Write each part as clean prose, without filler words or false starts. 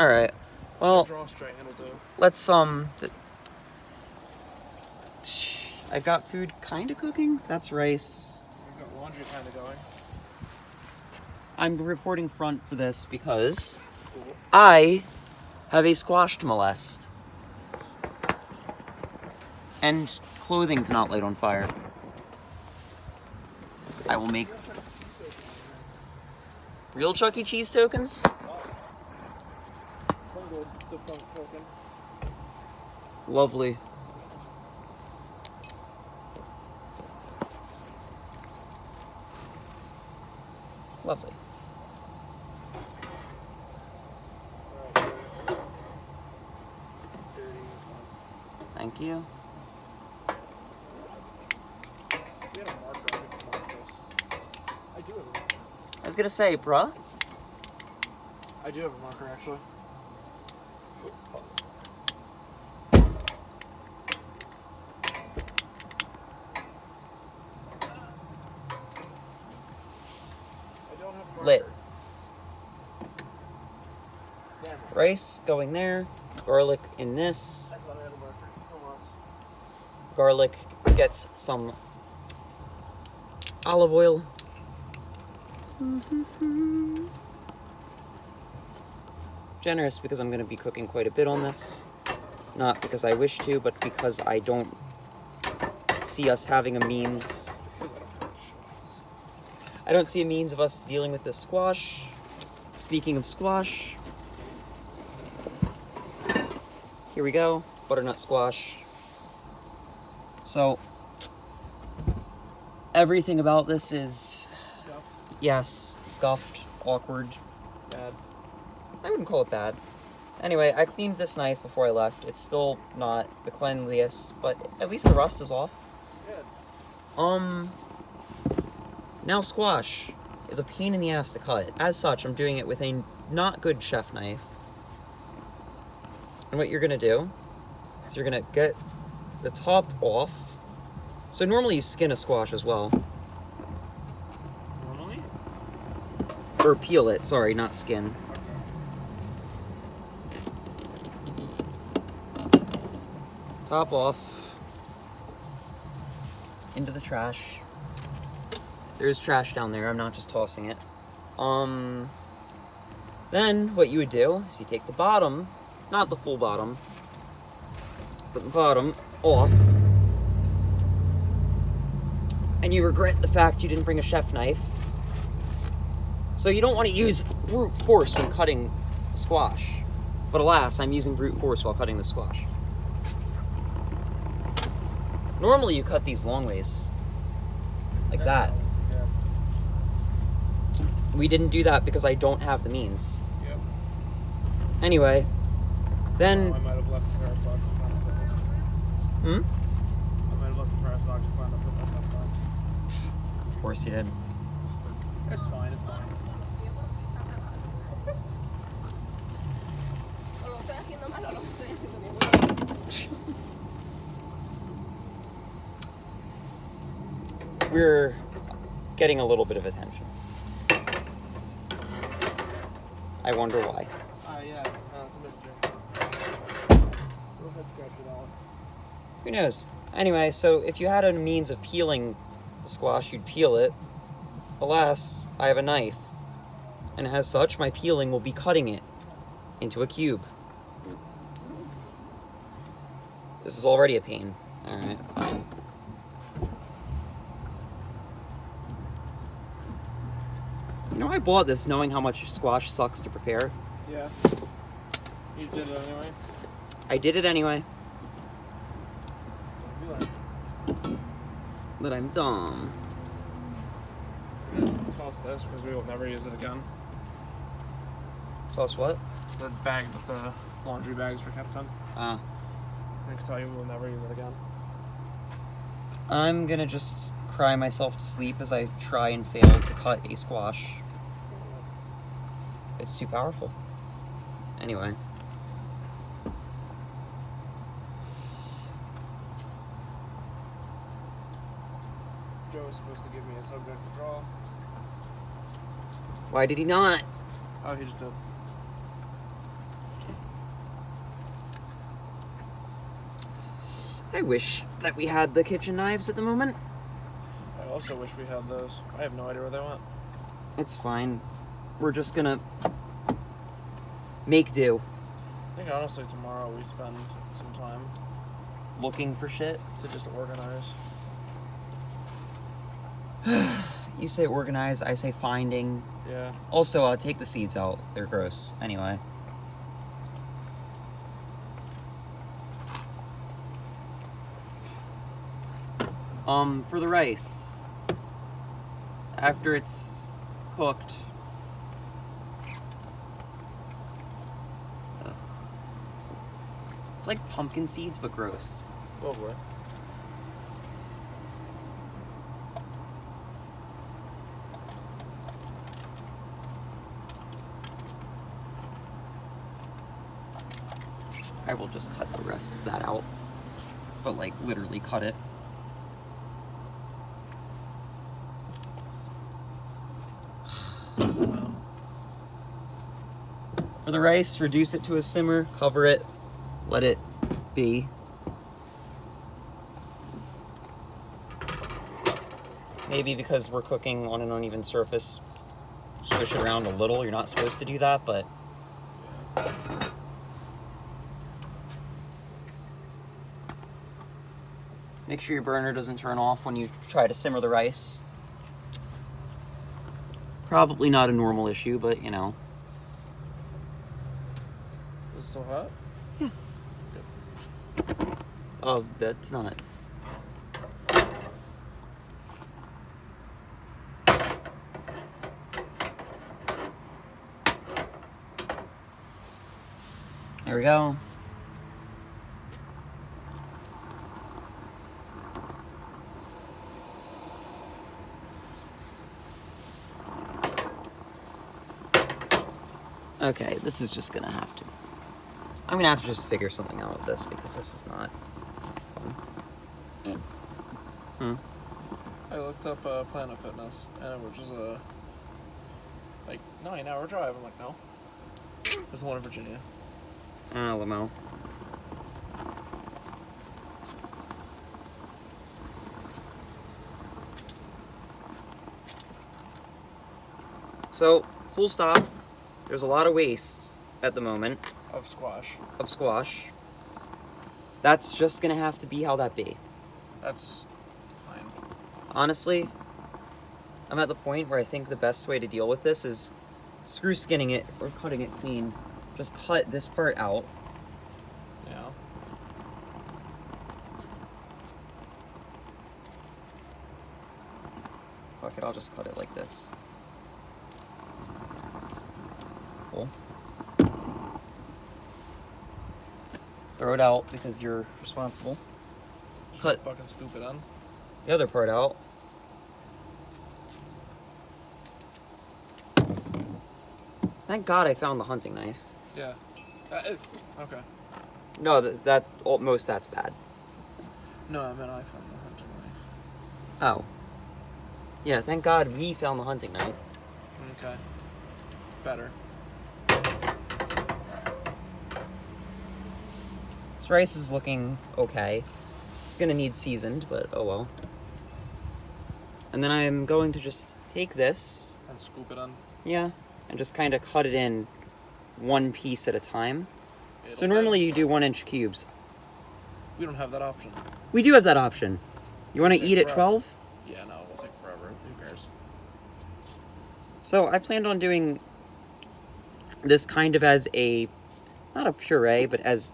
Alright. Well, drawstring, it'll do. let's, I've got food kinda cooking. That's rice. We've got laundry kinda going. I'm recording front for this because Cool. I have a squash to molest. And clothing to not light on fire. I will make real Chuck E. Cheese tokens. Some good defunct token. Lovely. Lovely. Alright. Thank you. We had a marker. I think to mark this. I do have a marker. I was gonna say, bruh. I do have a marker, actually. I don't have a marker. Lit. Damn it. Rice going there. Garlic in this. I thought I had a marker. Oh, well. Garlic gets some olive oil. Generous because I'm going to be cooking quite a bit on this. Not because I wish to, but because I don't see us having a means. Because I don't have a choice. I don't see a means of us dealing with this squash. Speaking of squash, here we go. Butternut squash. So, everything about this is, Stuffed. yes, stuffed, awkward. Bad. I wouldn't call it bad. Anyway, I cleaned this knife before I left. It's still not the cleanliest, but at least the rust is off. Good. Now squash is a pain in the ass to cut. As such, I'm doing it with a not good chef knife. And what you're gonna do is you're gonna get the top off. So normally you skin a squash as well. Normally? Or peel it, sorry, not skin. Top off. Into the trash. There's trash down there, I'm not just tossing it. Then what you would do is you take the bottom, not the full bottom, but the bottom off. And you regret the fact you didn't bring a chef knife. So you don't want to use brute force when cutting squash. But alas, I'm using brute force while cutting the squash. Normally you cut these long ways. Like that. Yeah. We didn't do that because I don't have the means. Yep. Anyway, then... I might have left the pair of socks and found a Hmm? I might have left the pair of socks and found a fitness. That's fine. Of course you did. It's fine, it's fine. We're getting a little bit of attention. I wonder why. Yeah, it's a mystery. Go ahead, scratch it out. Who knows? Anyway, so if you had a means of peeling the squash, you'd peel it. Alas, I have a knife. And as such, my peeling will be cutting it into a cube. This is already a pain. Alright, fine. You know, I bought this knowing how much squash sucks to prepare. Yeah. You did it anyway? I did it anyway. You like But I'm dumb. toss this because we will never use it again. Toss what? The bag that the laundry bags were kept in. I can tell you we'll never use it again. I'm gonna just cry myself to sleep as I try and fail to cut a squash. It's too powerful. Anyway. Joe was supposed to give me a subject to draw. Why did he not? Oh, he just did. I wish that we had the kitchen knives at the moment. I also wish we had those. I have no idea where they went. It's fine. We're just gonna make do. I think honestly tomorrow we spend some time Looking for shit. to just organize. You say organize, I say finding. Yeah. Also, take the seeds out. They're gross. Anyway. For the rice, after it's cooked, ugh. It's like pumpkin seeds, but gross. Oh boy. I will just cut the rest of that out, but like literally cut it. For the rice, reduce it to a simmer, cover it, let it be. Maybe because we're cooking on an uneven surface, swish it around a little. You're not supposed to do that, but... Make sure your burner doesn't turn off when you try to simmer the rice. Probably not a normal issue, but you know. Is it still hot? Yeah. Good. Oh, that's not. There we go. Okay, this is just gonna have to... I'm gonna have to just figure something out with this because this is not fun. I looked up Planet Fitness, and it was just a like 9-hour drive. I'm like, no. It's the one in Virginia. Lamo. So, full stop. There's a lot of waste at the moment. Of squash. Of squash. That's just gonna have to be how that be. That's fine. Honestly, I'm at the point where I think the best way to deal with this is screw skinning it or cutting it clean. Just cut this part out. Yeah. Fuck it, I'll just cut it like this. Cool. Throw it out because you're responsible. Just Cut fucking scoop it on. the other part out. Thank God I found the hunting knife. Yeah. Okay. No, most that's bad. No, I meant I found the hunting knife. Oh. Yeah, thank God we found the hunting knife. Okay. Better. This rice is looking okay. It's gonna need seasoned, but oh well. And then I'm going to just take this, And scoop it on. yeah, and just kind of cut it in one piece at a time. So It'll normally you do 1-inch cubes. We don't have that option. We do have that option. You want to Take eat at forever. 12? Yeah, no, we'll take forever. Who cares? So I planned on doing this kind of as a, not a puree, but as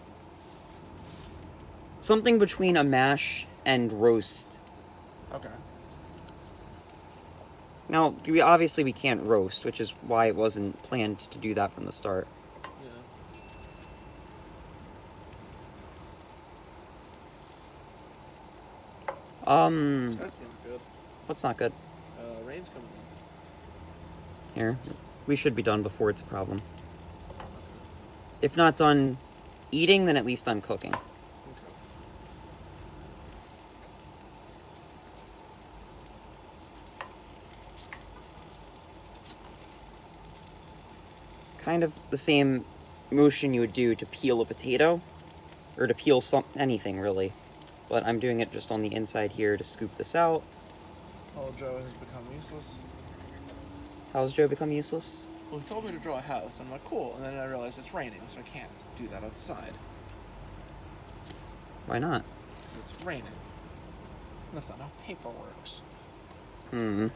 something between a mash and roast. Okay. Now, we can't roast, which is why it wasn't planned to do that from the start. Yeah. That seems good. What's not good? Rain's coming in. Here, we should be done before it's a problem. If not done eating, then at least done cooking. Okay. Kind of the same motion you would do to peel a potato, or to peel anything really. but I'm doing it just on the inside here to scoop this out. Oh, Joe has become useless. How's Joe become useless? Well, he told me to draw a house, and I'm like, cool. And then I realized it's raining, so I can't do that outside. Why not? It's raining. That's not how paper works. Hmm.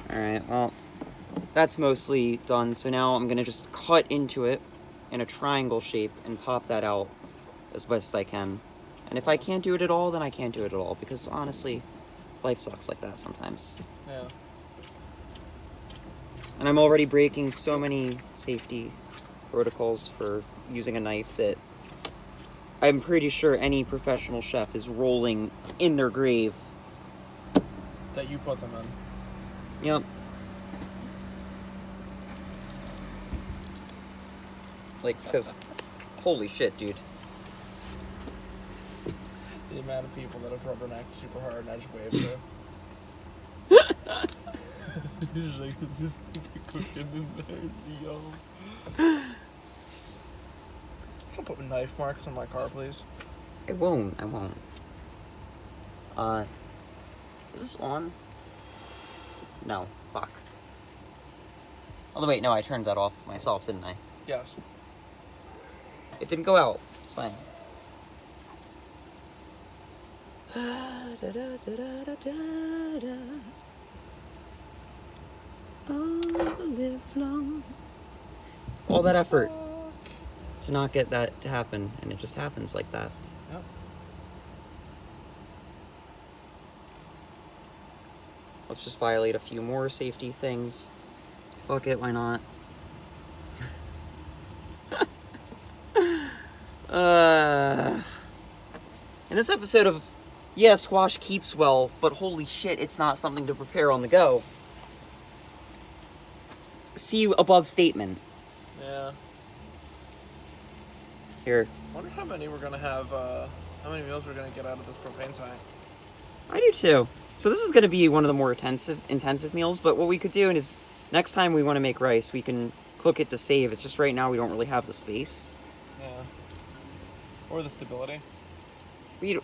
Alright, well, that's mostly done, so now I'm gonna just cut into it in a triangle shape and pop that out as best I can. And if I can't do it at all, then I can't do it at all, because honestly, life sucks like that sometimes. Yeah. And I'm already breaking so many safety protocols for using a knife that I'm pretty sure any professional chef is rolling in their grave. That you put them in. Yep. Like, because, holy shit, dude. The amount of people that have rubbernecked super hard and I just waved it. He's like, is this cooking in there, yo? Don't put knife marks on my car, please. I won't. Is this on? No. Fuck. Oh, wait, no, I turned that off myself, didn't I? Yes. It didn't go out. It's fine. All that effort to not get that to happen, and it just happens like that. Yep. Let's just violate a few more safety things. Fuck it, why not? In this episode of, yeah, squash keeps well, but holy shit, it's not something to prepare on the go. See above statement. Yeah. Here. I wonder how many we're gonna have, how many meals we're gonna get out of this propane tank. I do too. So this is going to be one of the more intensive meals, but what we could do is, next time we want to make rice, we can cook it to save. It's just right now we don't really have the space. Yeah. Or the stability.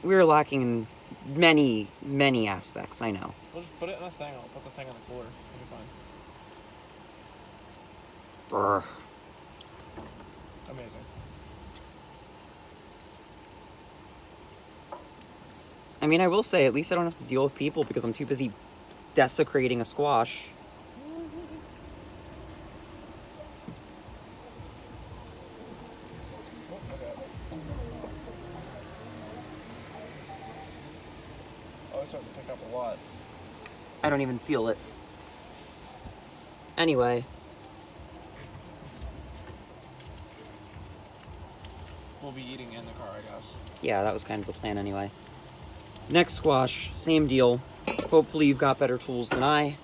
We're lacking in many, many aspects, I know. We'll just put it in a thing. I'll put the thing in the cooler. It'll be fine. Brr. Amazing. I mean, I will say, at least I don't have to deal with people because I'm too busy desecrating a squash. Oh, it's starting to pick up a lot. I don't even feel it. Anyway. We'll be eating in the car, I guess. Yeah, that was kind of the plan anyway. Next squash, same deal. Hopefully you've got better tools than I.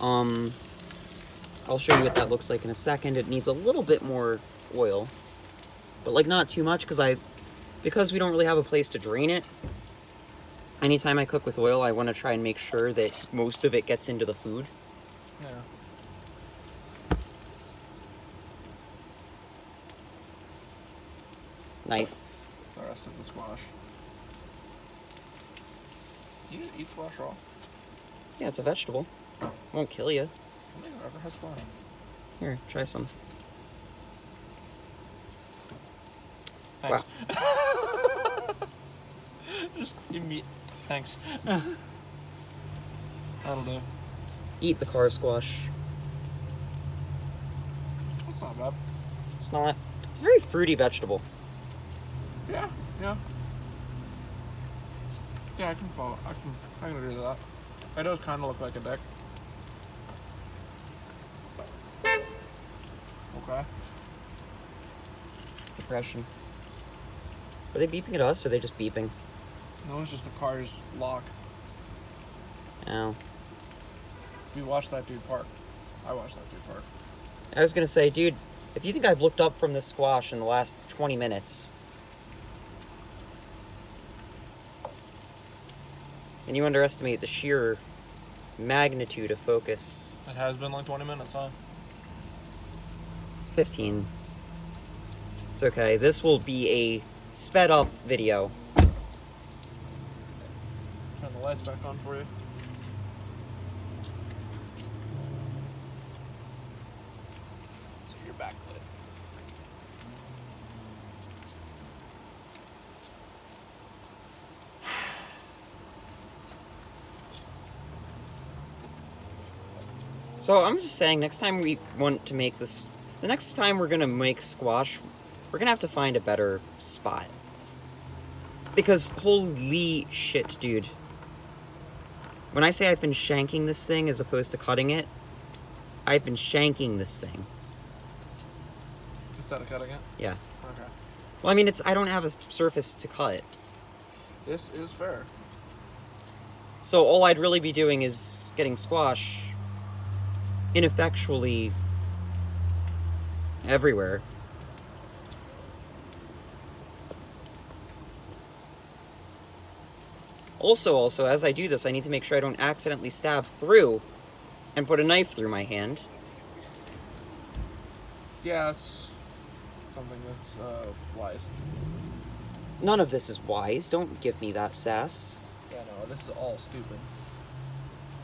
I'll show you what that looks like in a second. It needs a little bit more oil, but like not too much because we don't really have a place to drain it. Anytime I cook with oil, I want to try and make sure that most of it gets into the food. Yeah. Knife. The rest of the squash. You just eat squash raw? Yeah, it's a vegetable. Won't kill you. I don't think it ever has squash. Here, try some. Thanks. Just give me. Thanks. That'll do. Eat the car squash. That's not bad. It's not. It's a very fruity vegetable. Yeah, yeah. Yeah, I can follow. I can agree with that. It does kind of look like a dick. Okay. Depression. Are they beeping at us, or are they just beeping? No, it's just the car's lock. Oh. We watched that dude park. I watched that dude park. I was gonna say, dude, if you think I've looked up from this squash in the last 20 minutes, and you underestimate the sheer magnitude of focus. It has been like 20 minutes, huh? 15. It's okay. This will be a sped up video. Turn the lights back on for you. So you're backlit. So I'm just saying, next time we want to make this, the next time we're gonna make squash, we're gonna have to find a better spot. Because holy shit, dude. When I say I've been shanking this thing as opposed to cutting it, I've been shanking this thing. Instead of cutting it? Yeah. Okay. Well, I mean, I don't have a surface to cut. This is fair. So all I'd really be doing is getting squash ineffectually everywhere. Also, as I do this, I need to make sure I don't accidentally stab through and put a knife through my hand. Yeah, that's something that's wise. None of this is wise. Don't give me that sass. Yeah, no, this is all stupid.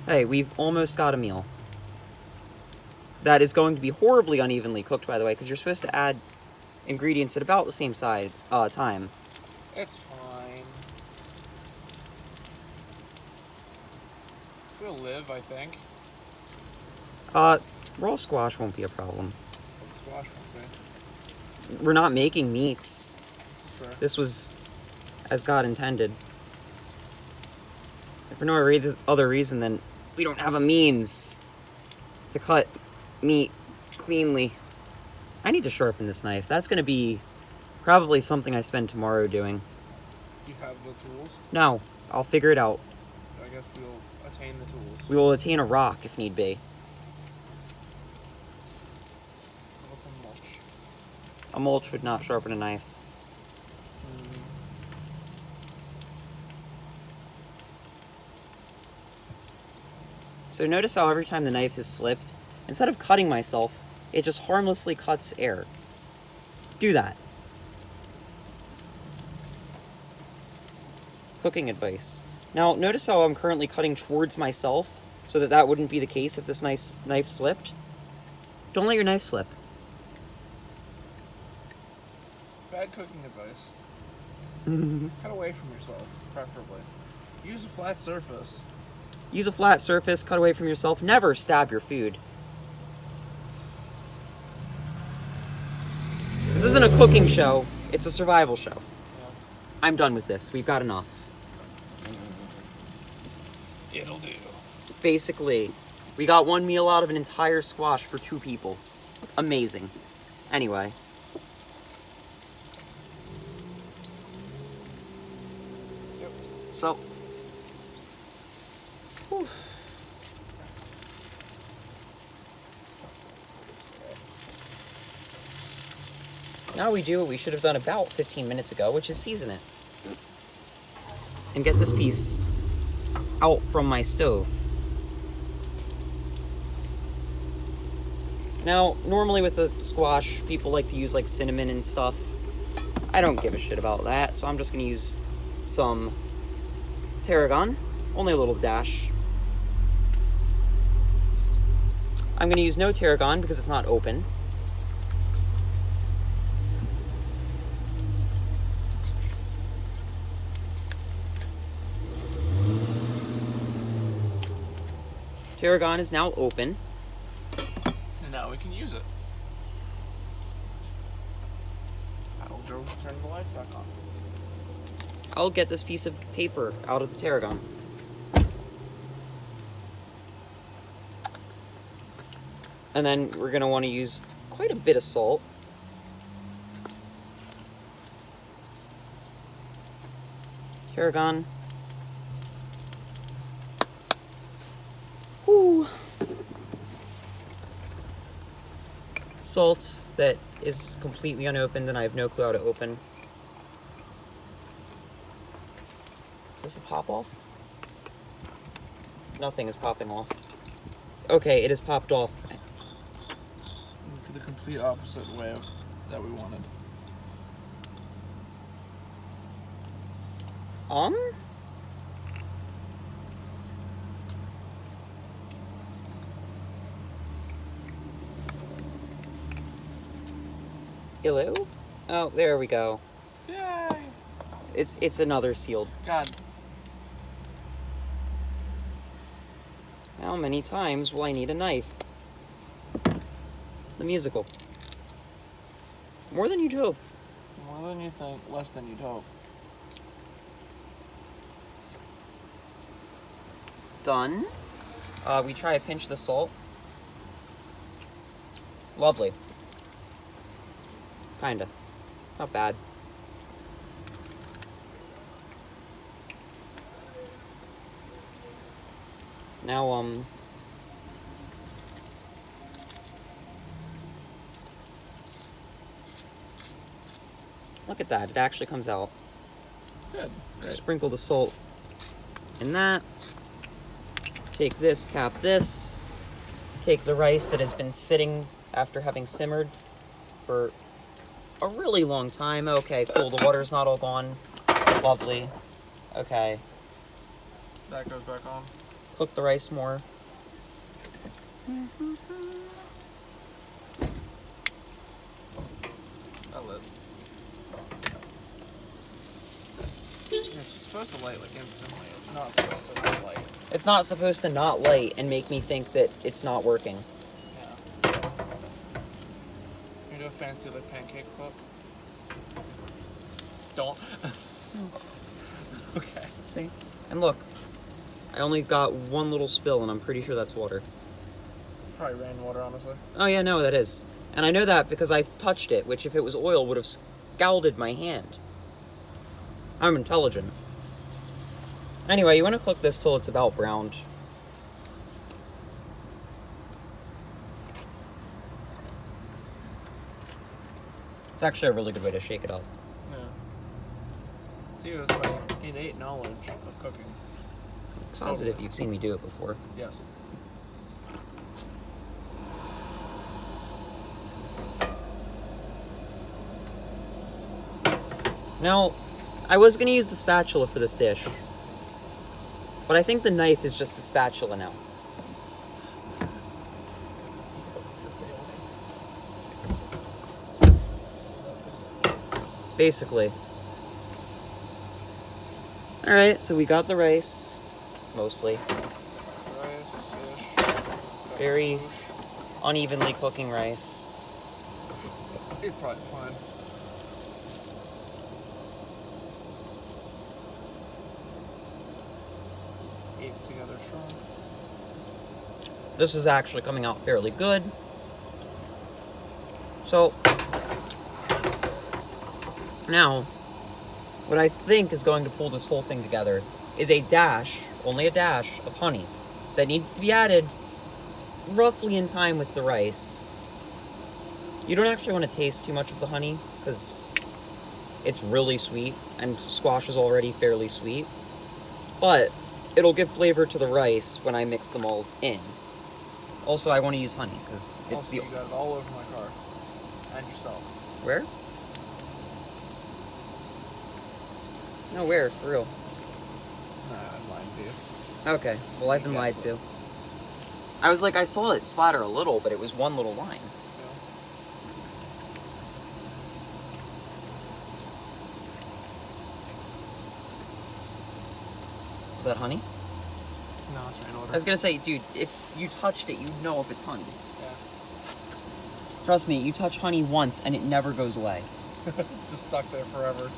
Hey, we've almost got a meal. That is going to be horribly unevenly cooked, by the way, because you're supposed to add ingredients at about the same time. It's fine. We'll live, I think. Raw squash won't be a problem. Squash one day. We're not making meats. This is fair. This was as God intended. If for no other reason than we don't have a means to cut meat cleanly. I need to sharpen this knife. That's going to be probably something I spend tomorrow doing. You have the tools? No, I'll figure it out. I guess we'll attain the tools. We will attain a rock if need be. What's a mulch? A mulch would not sharpen a knife. So notice how every time the knife is slipped, instead of cutting myself, it just harmlessly cuts air. Do that. Cooking advice. Now, notice how I'm currently cutting towards myself, so that wouldn't be the case if this knife slipped. Don't let your knife slip. Bad cooking advice. Cut away from yourself, preferably. Use a flat surface. Use a flat surface, cut away from yourself. Never stab your food. This isn't a cooking show, it's a survival show. Yeah. I'm done with this. We've got enough. It'll do. Basically, we got one meal out of an entire squash for 2 people. Amazing. Anyway. Yep. So. Whew. Now we do what we should have done about 15 minutes ago, which is season it. And get this piece out from my stove. Now, normally with the squash, people like to use like cinnamon and stuff. I don't give a shit about that, so I'm just gonna use some tarragon, only a little dash. I'm gonna use no tarragon because it's not open. Tarragon is now open. And now we can use it. I'll turn the lights back on. I'll get this piece of paper out of the tarragon. And then we're going to want to use quite a bit of salt. Tarragon. Whew. Salt that is completely unopened and I have no clue how to open. Is this a pop-off? Nothing is popping off. Okay, it is popped off. the complete opposite way that we wanted. Hello? Oh, there we go. Yay! It's another sealed. God. How many times will I need a knife? The musical. More than you'd hope. More than you think, less than you'd hope. Done. We try to pinch the salt. Lovely. Kinda. Not bad. Now, look at that. It actually comes out. Good. Great. Sprinkle the salt in that. Take this, cap this. Take the rice that has been sitting after having simmered for a really long time. Okay, cool. The water's not all gone. Lovely. Okay. That goes back on. Cook the rice more. That lit. It's supposed to light like instantly. It's not supposed to not light. It's not supposed to not light and make me think that it's not working. Yeah. You do a fancy like pancake flip? Don't. Okay. See? And look. I only got one little spill and I'm pretty sure that's water. Probably rainwater, honestly. Oh yeah, no, that is. And I know that because I touched it, which if it was oil would have scalded my hand. I'm intelligent. Anyway, you want to cook this till it's about browned. It's actually a really good way to shake it up. Yeah. See, it was my innate knowledge of cooking. Positive Totally. you've seen me do it before. Yes. Now, I was going to use the spatula for this dish, but I think the knife is just the spatula now. Basically. Alright, so we got the rice, mostly. Rice-ish. Very Swoosh. unevenly cooking rice. It's probably fine. Ate together strong. This is actually coming out fairly good. So, now, what I think is going to pull this whole thing together is a dash, only a dash, of honey that needs to be added roughly in time with the rice. You don't actually want to taste too much of the honey because it's really sweet and squash is already fairly sweet. But it'll give flavor to the rice when I mix them all in. Also, I want to use honey because it's Also, the... you got it all over my car. And yourself. Where? No, where? For real. Nah, I'm lying to you. Okay, well, I've been lied to. I was like, I saw it splatter a little, but it was one little line. Was that honey? No, it's rainwater. I was gonna say, dude, if you touched it, you'd know if it's honey. Yeah. Trust me, you touch honey once and it never goes away. It's just stuck there forever.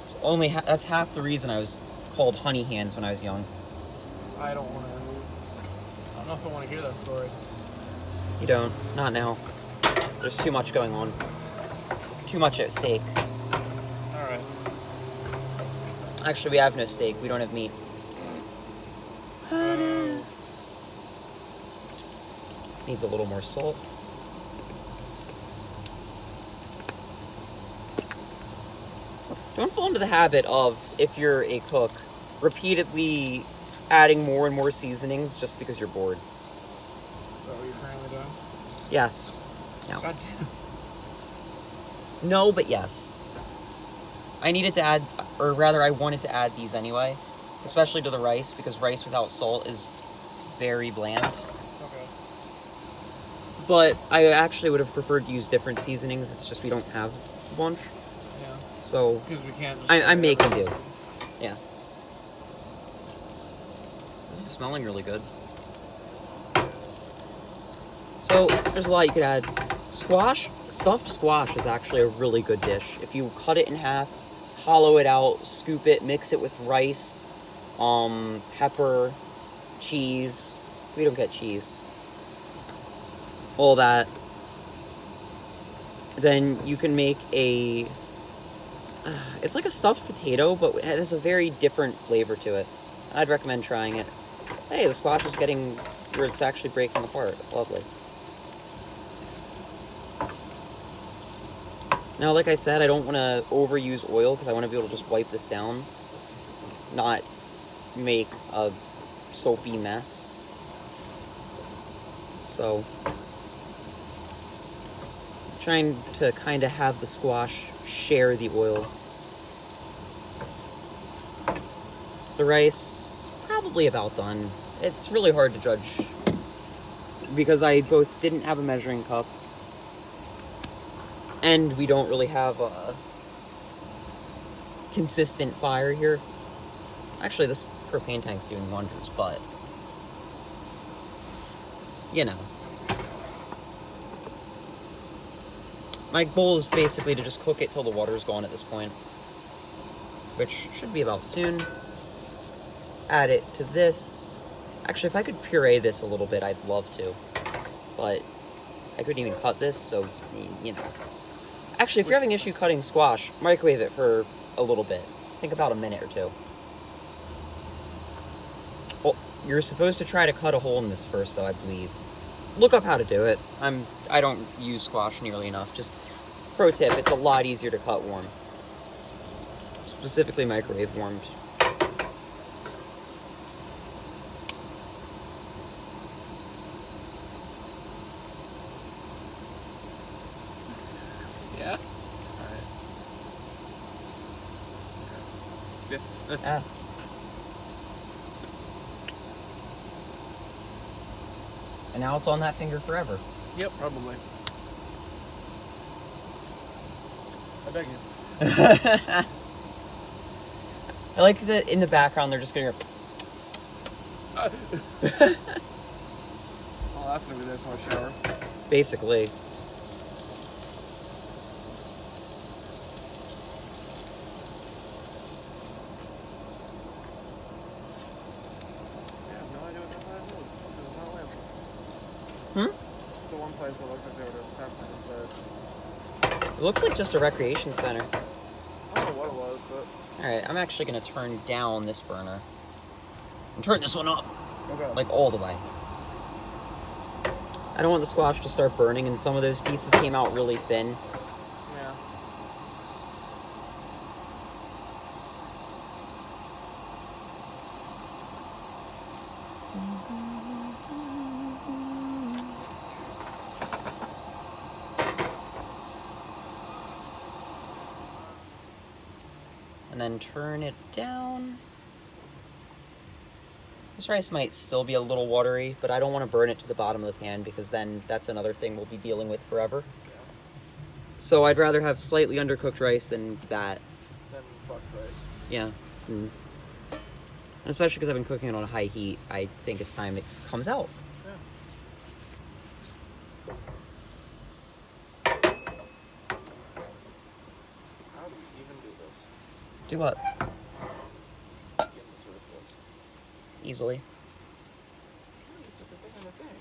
It's only that's half the reason I was called honey hands when I was young. I don't want to. I don't know if I want to hear that story. You don't. Not now. There's too much going on. Too much at stake. Alright. Actually, we have no steak. We don't have meat. Oh. Needs a little more salt. Don't fall into the habit of, if you're a cook, repeatedly adding more and more seasonings just because you're bored. Is that what you're currently doing? Yes. No. God damn. No, but yes. I needed to add, or rather I wanted to add these anyway. Especially to the rice, because rice without salt is very bland. Okay. But I actually would have preferred to use different seasonings. It's just we don't have a bunch. Yeah. So Because we can't just I'm making do. everything. Yeah. This is smelling really good. So there's a lot you could add. Squash, stuffed squash is actually a really good dish. If you cut it in half, hollow it out, scoop it, mix it with rice, pepper, cheese. We don't get cheese. All that. Then you can make a... it's like a stuffed potato, but it has a very different flavor to it. I'd recommend trying it. Hey, the squash is getting where it's actually breaking apart. Lovely. Now, like I said, I don't want to overuse oil because I want to be able to just wipe this down. Not make a soapy mess. So, trying to kind of have the squash share the oil. The rice, probably about done. It's really hard to judge because I both didn't have a measuring cup and we don't really have a consistent fire here. Actually, this propane tank's doing wonders, but you know. My goal is basically to just cook it till the water's gone at this point, which should be about soon. Add it to this. Actually, if I could puree this a little bit, I'd love to, but I couldn't even cut this, so, you know. Actually, if you're having issue cutting squash, microwave it for a little bit. Think about a minute or two. Well, you're supposed to try to cut a hole in this first, though, I believe. Look up how to do it. I don't use squash nearly enough. Just pro tip, it's a lot easier to cut warm. Specifically microwave warmed. Yeah? Alright. Yeah. Ah. And now it's on that finger forever. Yep, probably. I beg you. I like that in the background they're just gonna go... Oh, that's gonna be there until I shower. Basically. Yeah, I have no idea what that place is. There's no lamp. Hmm? The one place that looked like they were fencing inside. It looks like just a recreation center. I don't know what it was, but... Alright, I'm actually gonna turn down this burner. And turn this one up. Okay. Like all the way. I don't want the squash to start burning, and some of those pieces came out really thin. Yeah. And then turn it down. This rice might still be a little watery, but I don't want to burn it to the bottom of the pan because then that's another thing we'll be dealing with forever. Yeah. So I'd rather have slightly undercooked rice than that. Then fuck rice. Yeah. And especially because I've been cooking it on high heat, I think it's time it comes out. Yeah. How do you even do this? Do what? Get the surface. Easily. You put the thing on the thing.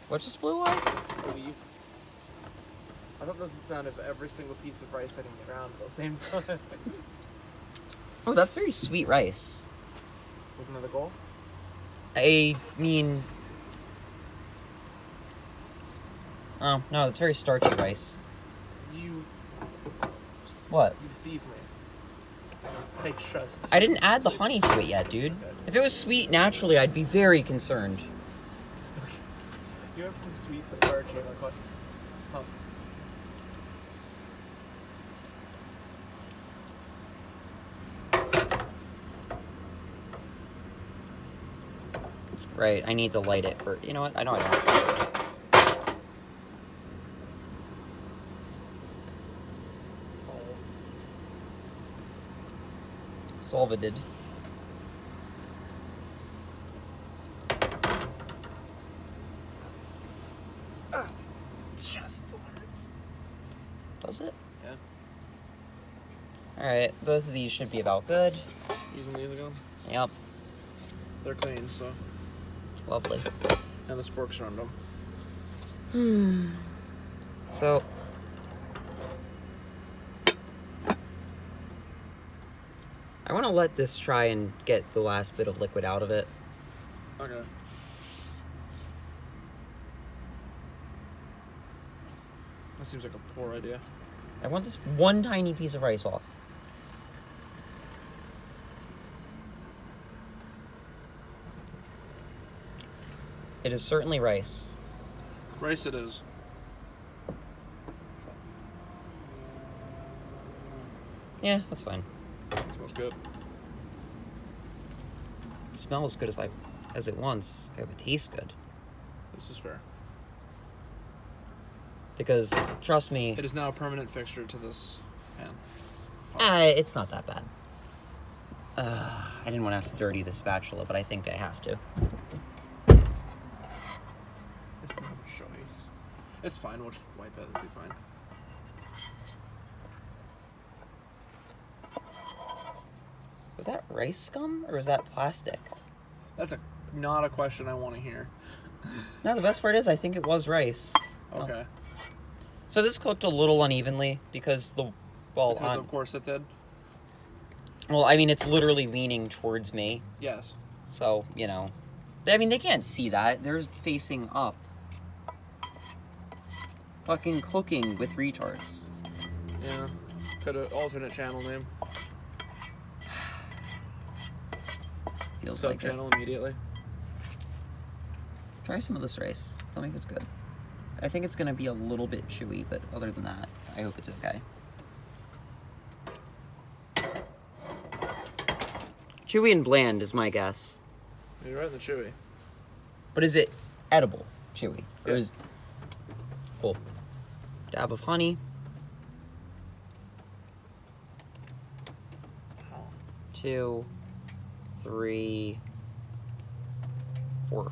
What just blew away? A leaf. I thought that was the sound of every single piece of rice hitting the ground at the same time. Oh, that's very sweet rice. Wasn't that the goal? I mean, Oh, no, it's very starchy rice. You What? deceive me. I trust. I didn't add the honey to it yet, dude. If it was sweet naturally, I'd be very concerned. You went from sweet to starchy. Like what? Huh. Right, I need to light it for... You know what? I know I don't. Solved. Just words. Does it? Yeah. Alright, both of these should be about good. Using these again? Yep. They're clean, so. Lovely. And the sporks are on them. So... I want to let this try and get the last bit of liquid out of it. Okay. That seems like a poor idea. I want this one tiny piece of rice off. It is certainly rice. Rice it is. Yeah, that's fine. It smells good. It smells as good as it wants. I hope it tastes good. This is fair. Because, trust me... It is now a permanent fixture to this pan. It's not that bad. I didn't want to have to dirty the spatula, but I think I have to. It's no choice. It's fine. We'll just wipe it. It'll be fine. Was that rice scum, or was that plastic? That's not a question I want to hear. No, the best part is I think it was rice. Okay. So this cooked a little unevenly because Because of course it did. Well, I mean, it's literally leaning towards me. Yes. So, you know. I mean, they can't see that. They're facing up. Fucking cooking with retards. Yeah. Could have alternate channel name. Feels like it. Sub-channel immediately. Try some of this rice. Tell me if it's good. I think it's going to be a little bit chewy, but other than that, I hope it's okay. Chewy and bland is my guess. You're right in the chewy. But is it edible chewy? Or Yeah. is... Cool. Dab of honey. 2, 3, 4.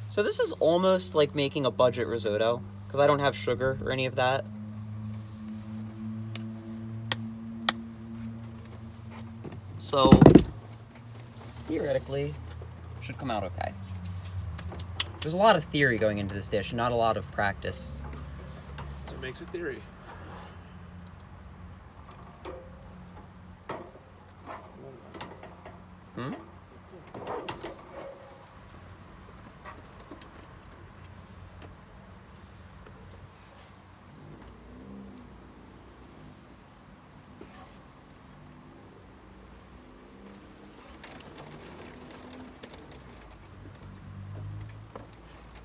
So this is almost like making a budget risotto, because I don't have sugar or any of that. So, theoretically, should come out okay. There's a lot of theory going into this dish, not a lot of practice. So it makes a theory. Hmm?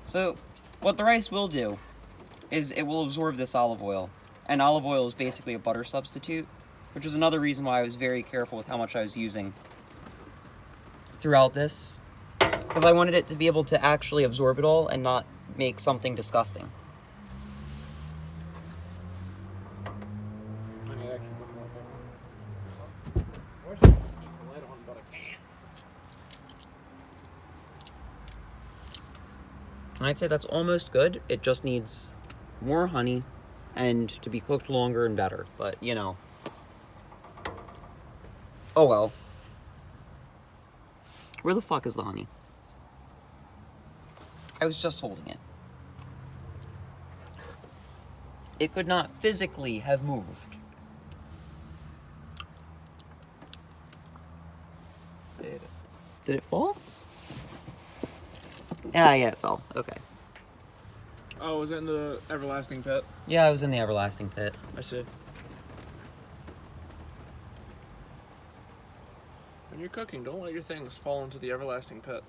So, what the rice will do is it will absorb this olive oil. And olive oil is basically a butter substitute, which is another reason why I was very careful with how much I was using throughout this. Because I wanted it to be able to actually absorb it all and not make something disgusting. I need actually put more pepper. Where's the light on, but I can't. And I'd say that's almost good. It just needs more honey and to be cooked longer and better. But, you know. Oh well. Where the fuck is the honey? I was just holding it. It could not physically have moved. I ate it. Did it fall? Yeah, it fell. Okay. Oh, was it in the everlasting pit? Yeah, I was in the everlasting pit. I see. When you're cooking, don't let your things fall into the everlasting pit.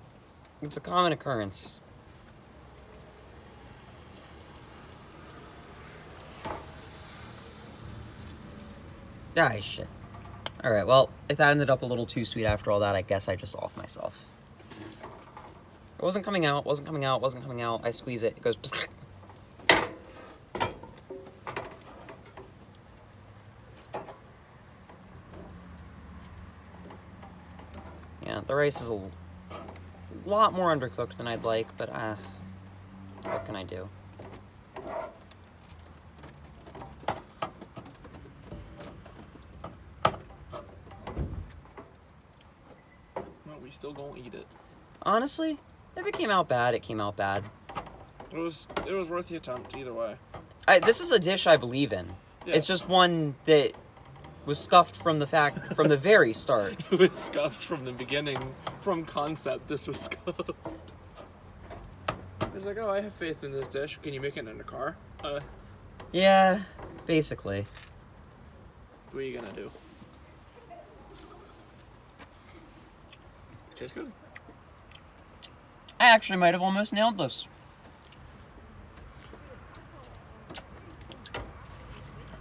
It's a common occurrence. Ah, shit. Alright, well, if that ended up a little too sweet after all that, I guess I just off myself. It wasn't coming out, wasn't coming out, wasn't coming out. I squeeze it, it goes... Yeah, the rice is a lot more undercooked than I'd like, but what can I do? No, we still gonna eat it. Honestly, if it came out bad, it came out bad. It was worth the attempt either way. This is a dish I believe in. Yeah. It's just one that was scuffed from the very start. It was scuffed from the beginning. From concept, this was scuffed. It's like, oh, I have faith in this dish. Can you make it in a car? Yeah, basically. What are you gonna do? Tastes good. I actually might have almost nailed this.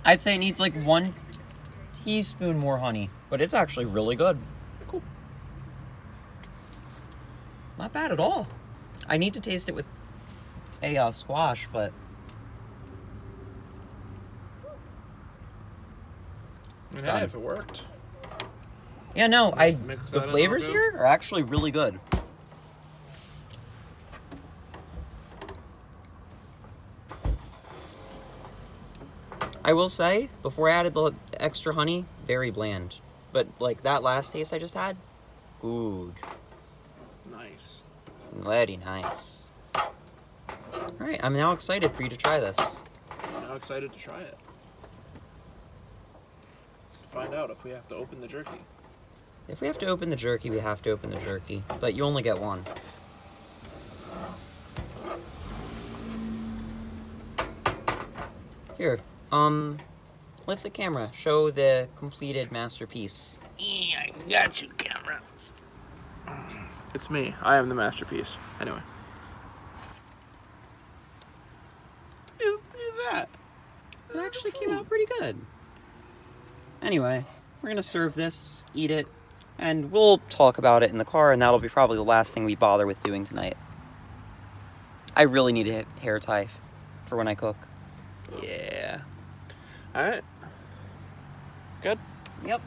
I'd say it needs like 1 teaspoon more honey, but it's actually really good. Cool. Not bad at all. I need to taste it with a squash, but I mean, hey, if it worked. yeah, no, Mix the that in flavors real good. here are actually really good. I will say, before I added the extra honey, very bland. But like that last taste I just had, good. Nice. Very nice. Alright, I'm now excited for you to try this. I'm now excited to try it. Find out if we have to open the jerky. If we have to open the jerky, we have to open the jerky. But you only get one. Here, lift the camera. Show the completed masterpiece. Yeah, I got you, camera. It's me. I am the masterpiece. Anyway. Look at that. It actually came out pretty good. Anyway, we're gonna serve this, eat it, and we'll talk about it in the car, and that'll be probably the last thing we bother with doing tonight. I really need a hair tie for when I cook. Yeah. Alright. Good? Yep.